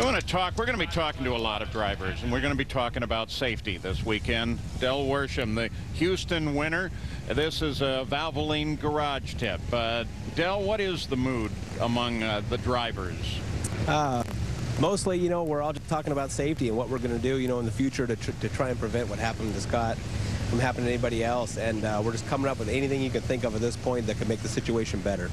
We're going to be talking to a lot of drivers, and we're going to be talking about safety this weekend. Del Worshem, the Houston winner. This is a Valvoline garage tip. Del, what is the mood among the drivers? Mostly, you know, we're all just talking about safety and what we're going to do, you know, in the future to try and prevent what happened to Scott from happening to anybody else. And we're just coming up with anything you can think of at this point that could make the situation better.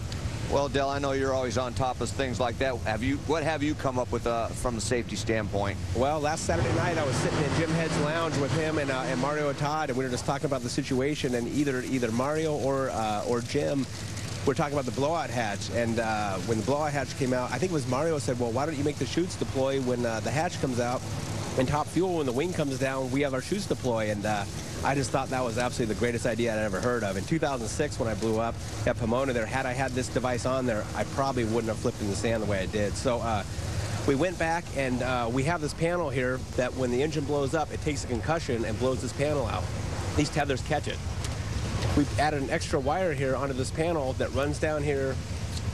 Well, Del, I know you're always on top of things like that. What have you come up with from a safety standpoint? Well, last Saturday night I was sitting in Jim Head's lounge with him and Mario and Todd, and we were just talking about the situation. And either Mario or Jim were talking about the blowout hatch. And when the blowout hatch came out, I think it was Mario said, "Well, why don't you make the chutes deploy when the hatch comes out? And top fuel, when the wing comes down, we have our chutes deploy." And I just thought that was absolutely the greatest idea I'd ever heard of. In 2006, when I blew up at Pomona there, had I had this device on there, I probably wouldn't have flipped in the sand the way I did. So we went back, and we have this panel here that when the engine blows up, it takes a concussion and blows this panel out. These tethers catch it. We've added an extra wire here onto this panel that runs down here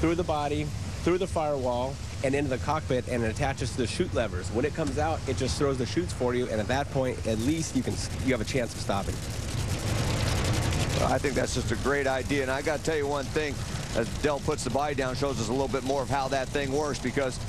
through the body, through the firewall, and into the cockpit, and it attaches to the chute levers. When it comes out, it just throws the chutes for you, and at that point, at least you have a chance of stopping. Well, I think that's just a great idea, and I got to tell you one thing. As Del puts the body down, shows us a little bit more of how that thing works, because,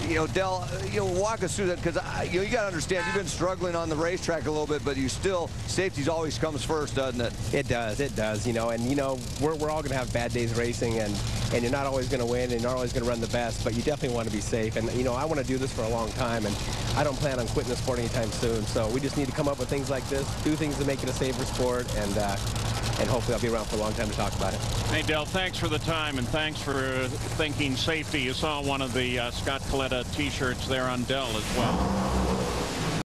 you know, Del, you know, walk us through that, because you know, you got to understand, you've been struggling on the racetrack a little bit, but you still, safety always comes first, doesn't it? It does, you know, and, you know, we're all going to have bad days racing, and you're not always going to win, and you're not always going to run the best, but you definitely want to be safe. And, you know, I want to do this for a long time, and I don't plan on quitting the sport anytime soon, so we just need to come up with things like this, do things to make it a safer sport, and hopefully I'll be around for a long time to talk about it. Hey, Del, thanks for the time, and thanks for thinking safety. You saw one of the Scott Coletta T-shirts there on Del as well.